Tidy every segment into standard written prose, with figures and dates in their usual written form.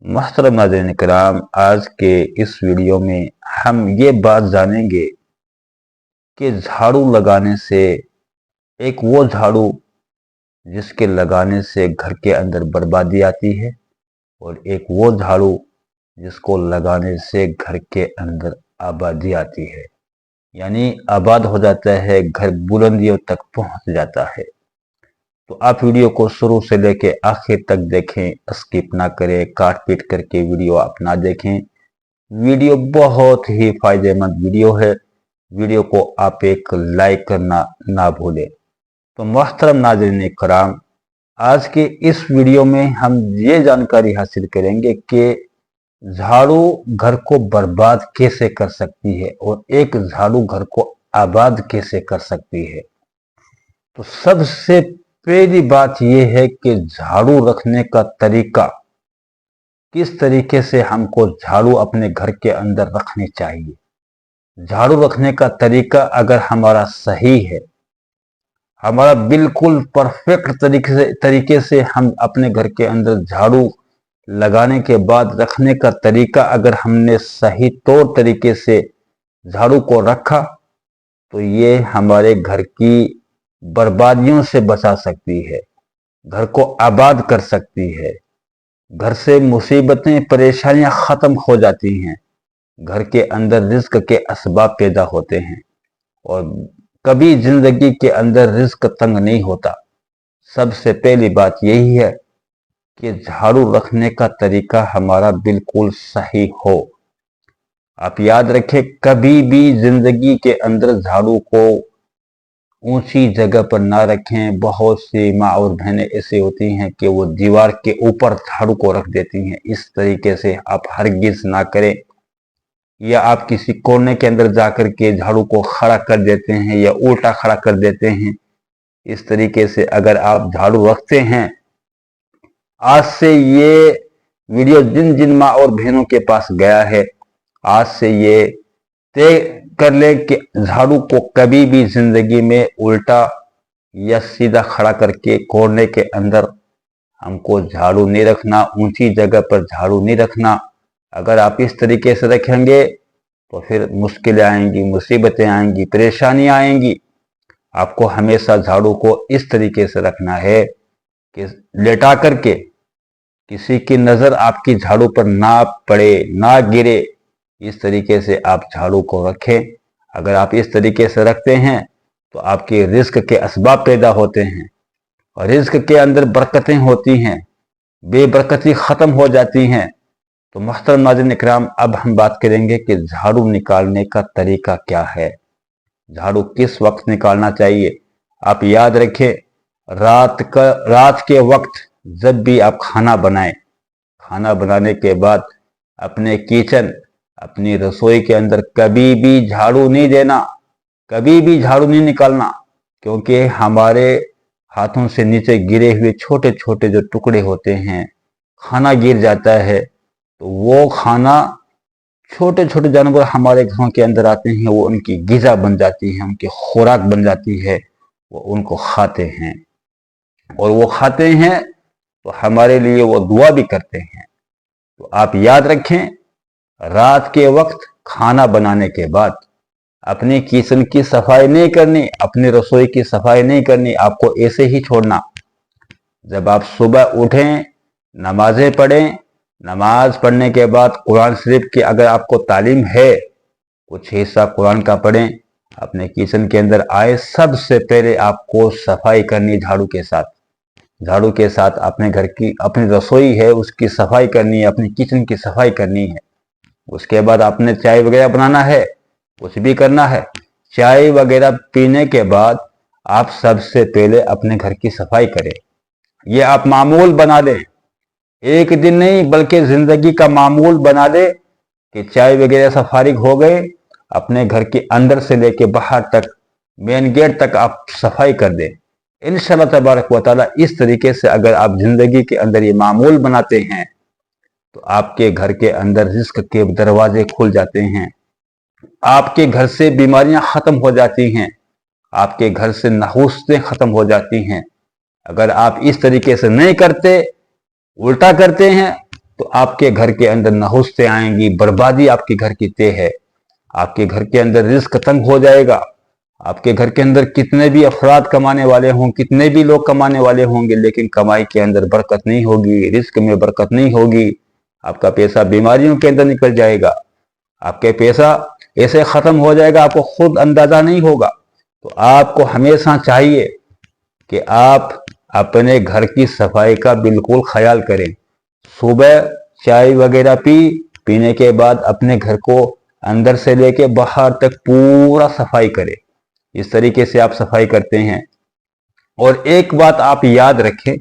मोहतरम नाज़रीन किराम, आज के इस वीडियो में हम ये बात जानेंगे कि झाड़ू लगाने से, एक वो झाड़ू जिसके लगाने से घर के अंदर बर्बादी आती है और एक वो झाड़ू जिसको लगाने से घर के अंदर आबादी आती है, यानी आबाद हो जाता है, घर बुलंदियों तक पहुंच जाता है। तो आप वीडियो को शुरू से लेके आखिर तक देखें, स्किप ना करें, काट पीट करके वीडियो आप ना देखें। वीडियो बहुत ही फायदेमंद वीडियो है। वीडियो को आप एक लाइक करना ना भूलें। तो मोहतरम नाज़रीन कराम, आज के इस वीडियो में हम ये जानकारी हासिल करेंगे कि झाड़ू घर को बर्बाद कैसे कर सकती है और एक झाड़ू घर को आबाद कैसे कर सकती है। तो सबसे पहली बात यह है कि झाड़ू रखने का तरीका, किस तरीके से हमको झाड़ू अपने घर के अंदर रखनी चाहिए। झाड़ू रखने का तरीका अगर हमारा सही है, हमारा बिल्कुल परफेक्ट तरीके से हम अपने घर के अंदर झाड़ू लगाने के बाद रखने का तरीका अगर हमने सही तौर तरीके से झाड़ू को रखा तो ये हमारे घर की बर्बादियों से बचा सकती है, घर को आबाद कर सकती है, घर से मुसीबतें परेशानियां खत्म हो जाती हैं, घर के अंदर रिज्क के असबाब पैदा होते हैं और कभी जिंदगी के अंदर रिज्क तंग नहीं होता। सबसे पहली बात यही है कि झाड़ू रखने का तरीका हमारा बिल्कुल सही हो। आप याद रखें, कभी भी जिंदगी के अंदर झाड़ू को ऊंची जगह पर ना रखें। बहुत सी माँ और बहनें ऐसी होती हैं कि वो दीवार के ऊपर झाड़ू को रख देती हैं। इस तरीके से आप हरगिज ना करें। या आप किसी कोने के अंदर जाकर के झाड़ू को खड़ा कर देते हैं या उल्टा खड़ा कर देते हैं। इस तरीके से अगर आप झाड़ू रखते हैं, आज से ये वीडियो जिन जिन माँ और बहनों के पास गया है, आज से ये तय कर ले कि झाड़ू को कभी भी जिंदगी में उल्टा या सीधा खड़ा करके कोने के अंदर हमको झाड़ू नहीं रखना, ऊंची जगह पर झाड़ू नहीं रखना। अगर आप इस तरीके से रखेंगे तो फिर मुश्किलें आएंगी, मुसीबतें आएंगी, परेशानियां आएंगी। आपको हमेशा झाड़ू को इस तरीके से रखना है कि लेटा करके किसी की नजर आपकी झाड़ू पर ना पड़े, ना गिरे। इस तरीके से आप झाड़ू को रखें। अगर आप इस तरीके से रखते हैं तो आपके रिज्क के असबाब पैदा होते हैं और रिज्क के अंदर बरकतें होती हैं, बेबरकती खत्म हो जाती हैं। तो मोहतरम नाज़रीन इकराम, अब हम बात करेंगे कि झाड़ू निकालने का तरीका क्या है, झाड़ू किस वक्त निकालना चाहिए। आप याद रखें, रात के वक्त जब भी आप खाना बनाएं, खाना बनाने के बाद अपने किचन, अपनी रसोई के अंदर कभी भी झाड़ू नहीं देना, कभी भी झाड़ू नहीं निकालना, क्योंकि हमारे हाथों से नीचे गिरे हुए छोटे छोटे जो टुकड़े होते हैं, खाना गिर जाता है तो वो खाना छोटे छोटे जानवर हमारे घरों के अंदर आते हैं, वो उनकी ग़िज़ा बन जाती है, उनकी खुराक बन जाती है, वो उनको खाते हैं और वो खाते हैं तो हमारे लिए वो दुआ भी करते हैं। तो आप याद रखें, रात के वक्त खाना बनाने के बाद अपनी किचन की सफाई नहीं करनी, अपनी रसोई की सफाई नहीं करनी, आपको ऐसे ही छोड़ना। जब आप सुबह उठें, नमाजें पढ़ें, नमाज पढ़ने के बाद कुरान शरीफ की अगर आपको तालीम है, कुछ हिस्सा कुरान का पढ़ें, अपने किचन के अंदर आए। सबसे पहले आपको सफाई करनी झाड़ू के साथ, झाड़ू के साथ अपने घर की, अपनी रसोई है उसकी सफाई करनी है, अपनी किचन की सफाई करनी है। उसके बाद आपने चाय वगैरह बनाना है, कुछ भी करना है, चाय वगैरह पीने के बाद आप सबसे पहले अपने घर की सफाई करें। ये आप मामूल बना दें, एक दिन नहीं बल्कि जिंदगी का मामूल बना दे कि चाय वगैरह से फारिग हो गए, अपने घर के अंदर से लेके बाहर तक, मेन गेट तक आप सफाई कर दें। इंशाअल्लाह तबारक व तआला इस तरीके से अगर आप जिंदगी के अंदर ये मामूल बनाते हैं तो आपके घर के अंदर रिज्क के दरवाजे खुल जाते हैं, आपके घर से बीमारियां खत्म हो जाती हैं, आपके घर से नहुस्तें खत्म हो जाती हैं। अगर आप इस तरीके से नहीं करते, उल्टा करते हैं, तो आपके घर के अंदर नहुस्तें आएंगी, बर्बादी आपके घर की तय है। आपके घर के अंदर रिस्क तंग हो जाएगा। आपके घर के अंदर कितने भी अफराद कमाने वाले हों, कितने भी लोग कमाने वाले होंगे, लेकिन कमाई के अंदर बरकत नहीं होगी, रिस्क में बरकत नहीं होगी। आपका पैसा बीमारियों के अंदर निकल जाएगा। आपके पैसा ऐसे खत्म हो जाएगा, आपको खुद अंदाजा नहीं होगा। तो आपको हमेशा चाहिए कि आप अपने घर की सफाई का बिल्कुल ख्याल करें। सुबह चाय वगैरह पीने के बाद अपने घर को अंदर से लेके बाहर तक पूरा सफाई करें। इस तरीके से आप सफाई करते हैं। और एक बात आप याद रखें,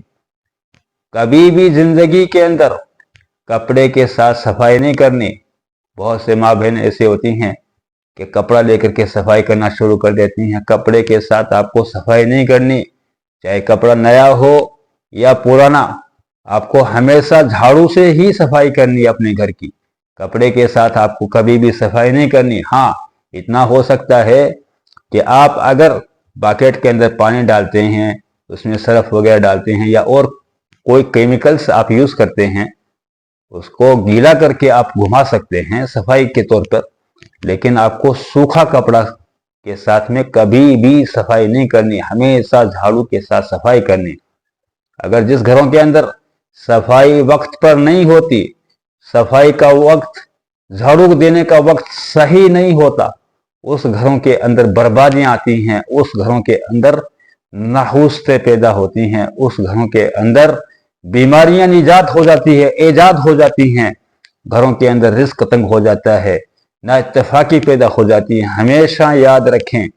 कभी भी जिंदगी के अंदर कपड़े के साथ सफाई नहीं करनी। बहुत से माँ बहन ऐसे होती हैं कि कपड़ा लेकर के सफाई करना शुरू कर देती हैं। कपड़े के साथ आपको सफाई नहीं करनी, चाहे कपड़ा नया हो या पुराना। आपको हमेशा झाड़ू से ही सफाई करनी है अपने घर की। कपड़े के साथ आपको कभी भी सफाई नहीं करनी। हाँ, इतना हो सकता है कि आप अगर बकेट के अंदर पानी डालते हैं, उसमें सर्फ वगैरह डालते हैं या और कोई केमिकल्स आप यूज करते हैं, उसको गीला करके आप घुमा सकते हैं सफाई के तौर पर। लेकिन आपको सूखा कपड़ा के साथ में कभी भी सफाई नहीं करनी, हमेशा झाड़ू के साथ सफाई करनी। अगर जिस घरों के अंदर सफाई वक्त पर नहीं होती, सफाई का वक्त, झाड़ू देने का वक्त सही नहीं होता, उस घरों के अंदर बर्बादियां आती हैं, उस घरों के अंदर नाहुस्तें पैदा होती हैं, उस घरों के अंदर बीमारियां निजात हो जाती है, ईजाद हो जाती हैं। घरों के अंदर रिस्क तंग हो जाता है, ना इत्तेफाकी पैदा हो जाती है। हमेशा याद रखें,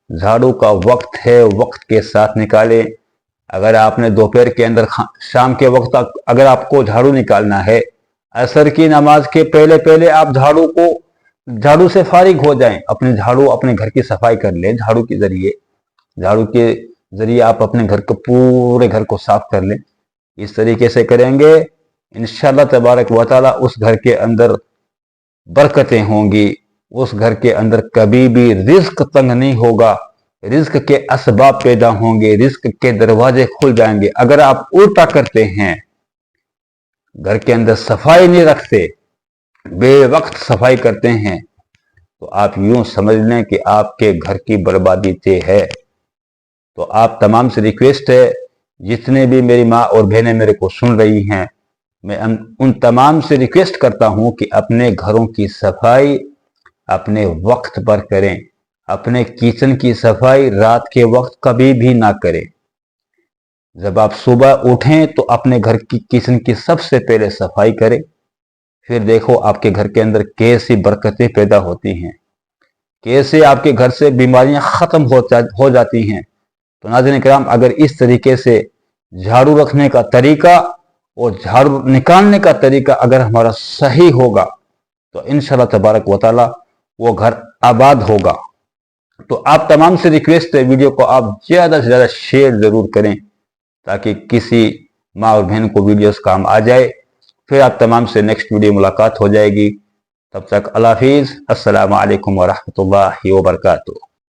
झाड़ू का वक्त है, वक्त के साथ निकालें। अगर आपने दोपहर के अंदर, शाम के वक्त अगर आपको झाड़ू निकालना है, असर की नमाज के पहले पहले आप झाड़ू से फारिग हो जाएं। अपने घर की सफाई कर लें झाड़ू के जरिए आप अपने घर को, पूरे घर को साफ कर लें। इस तरीके से करेंगे, इंशाअल्लाह तबारक व तआला उस घर के अंदर बरकतें होंगी। उस घर के अंदर कभी भी रिस्क तंग नहीं होगा, रिस्क के असबाब पैदा होंगे, रिस्क के दरवाजे खुल जाएंगे। अगर आप उल्टा करते हैं, घर के अंदर सफाई नहीं रखते, बेवक्त सफाई करते हैं, तो आप यूं समझ लें कि आपके घर की बर्बादी तय है। तो आप तमाम से रिक्वेस्ट है, जितने भी मेरी माँ और बहनें मेरे को सुन रही हैं, मैं उन तमाम से रिक्वेस्ट करता हूं कि अपने घरों की सफाई अपने वक्त पर करें। अपने किचन की सफाई रात के वक्त कभी भी ना करें। जब आप सुबह उठें तो अपने घर की किचन की सबसे पहले सफाई करें। फिर देखो आपके घर के अंदर कैसी बरकतें पैदा होती हैं, कैसे आपके घर से बीमारियां खत्म हो जाती हैं। तो नाज़रीन किराम, अगर इस तरीके से झाड़ू रखने का तरीका और झाड़ू निकालने का तरीका अगर हमारा सही होगा, तो इंशाअल्लाह तबारक व तआला वो घर आबाद होगा। तो आप तमाम से रिक्वेस्ट है, वीडियो को आप ज़्यादा से ज़्यादा शेयर ज़रूर करें, ताकि किसी माँ और बहन को वीडियोस काम आ जाए। फिर आप तमाम से नेक्स्ट वीडियो मुलाकात हो जाएगी। तब तक अल्लाह हाफिज़, अस्सलामु अलैकुम व रहमतुल्लाहि व बरकातुहू।